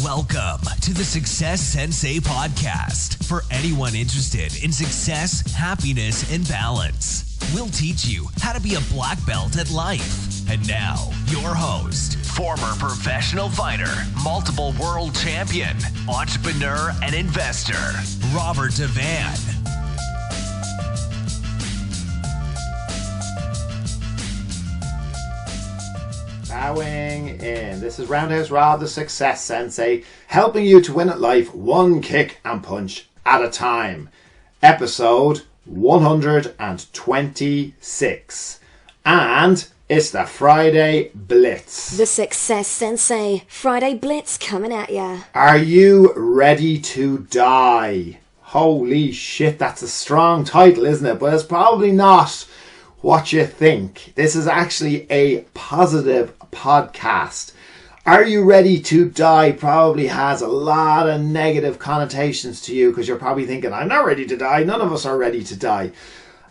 Welcome to the Success Sensei Podcast for anyone interested in success, happiness, and balance. We'll teach you how to be a black belt at life. And now, your host, former professional fighter, multiple world champion, entrepreneur, and investor, Robert Devane. Bowing in. This is Roundhouse Rob, the Success Sensei, helping you to win at life one kick and punch at a time. Episode 126. And it's the Friday Blitz. The Success Sensei Friday Blitz coming at ya. Are you ready to die? Holy shit, that's a strong title, isn't it? But it's probably not what you think. This is actually a positive podcast. Are you ready to die? Probably has a lot of negative connotations to you because you're probably thinking, I'm not ready to die. None of us are ready to die.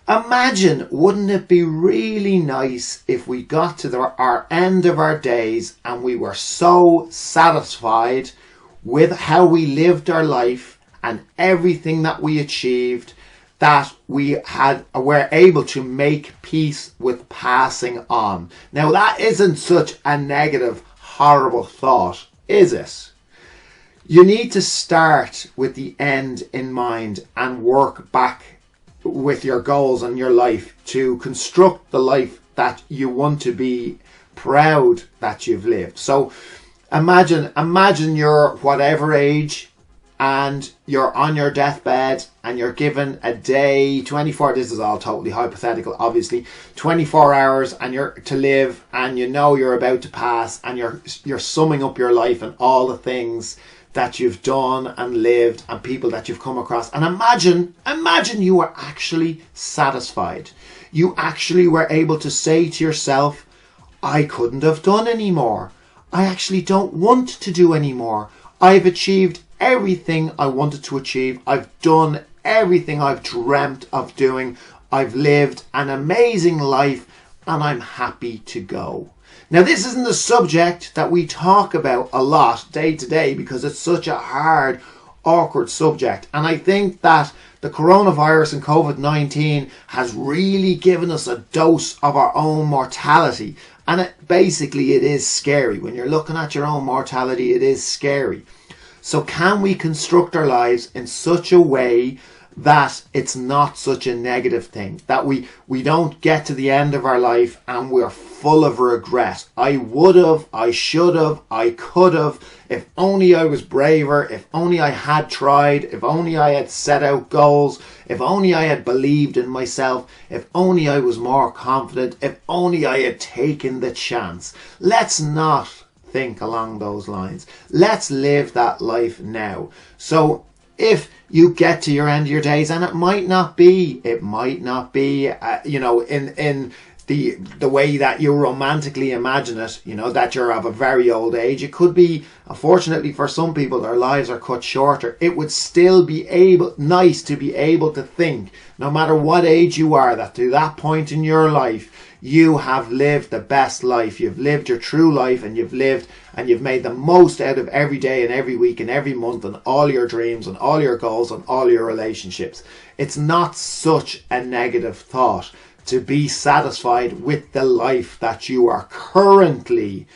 Imagine, wouldn't it be really nice if we got to our end of our days and we were so satisfied with how we lived our life and everything that we achieved that we were able to make peace with passing on. Now that isn't such a negative, horrible thought, is it? You need to start with the end in mind and work back with your goals and your life to construct the life that you want to be proud that you've lived. So imagine you're whatever age and you're on your deathbed and you're given a day, 24, this is all totally hypothetical, obviously, 24 hours and you're to live, and you know you're about to pass, and you're summing up your life and all the things that you've done and lived and people that you've come across. And imagine you were actually satisfied. You actually were able to say to yourself, I couldn't have done any more. I actually don't want to do any more. I've achieved everything I wanted to achieve. I've done everything I've dreamt of doing. I've lived an amazing life and I'm happy to go. Now, this isn't a subject that we talk about a lot day to day because it's such a hard, awkward subject. And I think that the coronavirus and COVID-19 has really given us a dose of our own mortality. And it is scary. When you're looking at your own mortality, it is scary. So can we construct our lives in such a way that it's not such a negative thing, that we don't get to the end of our life and we're full of regret? I would have, I should have, I could have, if only I was braver, if only I had tried, if only I had set out goals, if only I had believed in myself, if only I was more confident, if only I had taken the chance. Let's not think along those lines. Let's live that life now. So if you get to your end of your days, and it might not be in the way that you romantically imagine it, that you're of a very old age. It could be, unfortunately for some people, their lives are cut shorter. It would still be nice to be able to think, no matter what age you are, that to that point in your life, you have lived the best life. You've lived your true life, and you've made the most out of every day and every week and every month and all your dreams and all your goals and all your relationships. It's not such a negative thought to be satisfied with the life that you are currently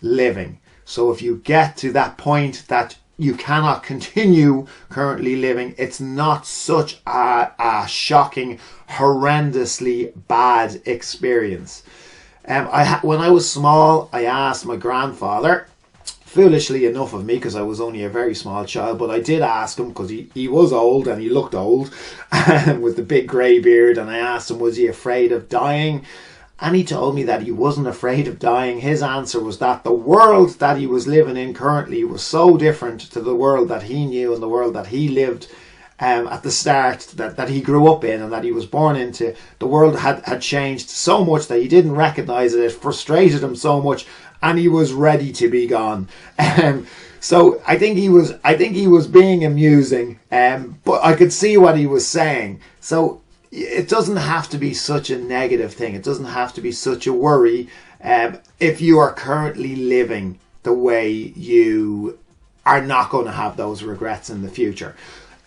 living. So if you get to that point that you cannot continue currently living, it's not such a shocking, horrendously bad experience. When I was small, I asked my grandfather, foolishly enough of me because I was only a very small child, but I did ask him because he was old and he looked old with the big grey beard, and I asked him, was he afraid of dying? And he told me that he wasn't afraid of dying. His answer was that the world that he was living in currently was so different to the world that he knew and the world that he lived at the start, that he grew up in and that he was born into. The world had changed so much that he didn't recognise it. It frustrated him so much, and he was ready to be gone. So I think he was being amusing, but I could see what he was saying. So it doesn't have to be such a negative thing. It doesn't have to be such a worry if you are currently living the way you are not going to have those regrets in the future.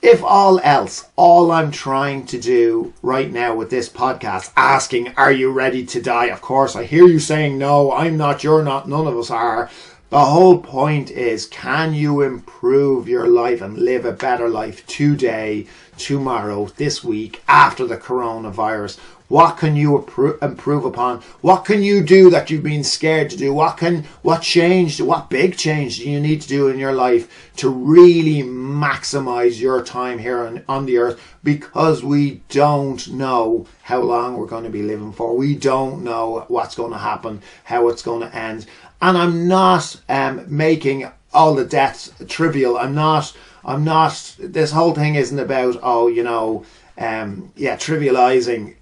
If all else, all I'm trying to do right now with this podcast, asking, are you ready to die? Of course, I hear you saying, no, I'm not, you're not, none of us are. The whole point is, can you improve your life and live a better life today, tomorrow, this week, after the coronavirus? What can you improve upon? What can you do that you've been scared to do? What big change do you need to do in your life to really maximize your time here on the earth? Because we don't know how long we're going to be living for. We don't know what's going to happen, how it's going to end. And I'm not making all the deaths trivial. I'm not, this whole thing isn't about, trivializing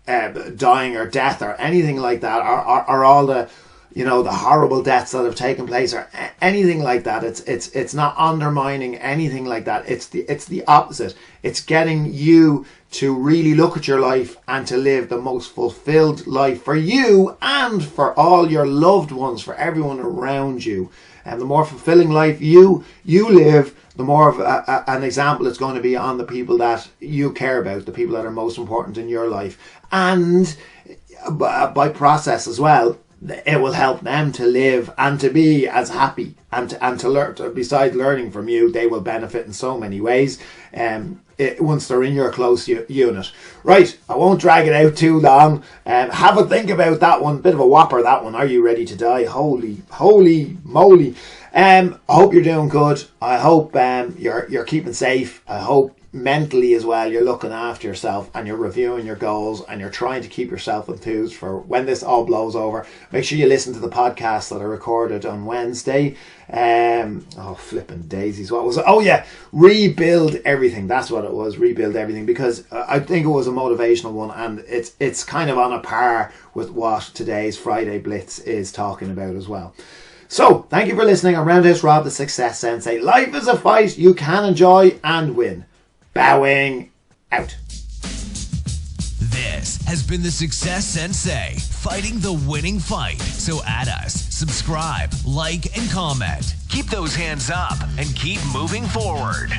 dying or death or anything like that, or all the, the horrible deaths that have taken place or anything like that. It's not undermining anything like that. It's the opposite. It's getting you to really look at your life and to live the most fulfilled life for you and for all your loved ones, for everyone around you. And the more fulfilling life you live, the more of an example it's going to be on the people that you care about, the people that are most important in your life. And by process as well, it will help them to live and to be as happy and to learn. Besides learning from you, they will benefit in so many ways once they're in your close unit. Right, I won't drag it out too long. Have a think about that one. Bit of a whopper, that one. Are you ready to die? Holy moly. I hope you're doing good. I hope you're keeping safe. I hope mentally as well you're looking after yourself and you're reviewing your goals and you're trying to keep yourself enthused for when this all blows over. Make sure you listen to the podcast that I recorded on Wednesday. Flipping daisies, what was it? Oh yeah, Rebuild Everything. That's what it was, Rebuild Everything, because I think it was a motivational one, and it's kind of on a par with what today's Friday Blitz is talking about as well. So, thank you for listening. I'm Roundhouse Rob, the Success Sensei. Life is a fight you can enjoy and win. Bowing out. This has been the Success Sensei, fighting the winning fight. So add us, subscribe, like, and comment. Keep those hands up and keep moving forward.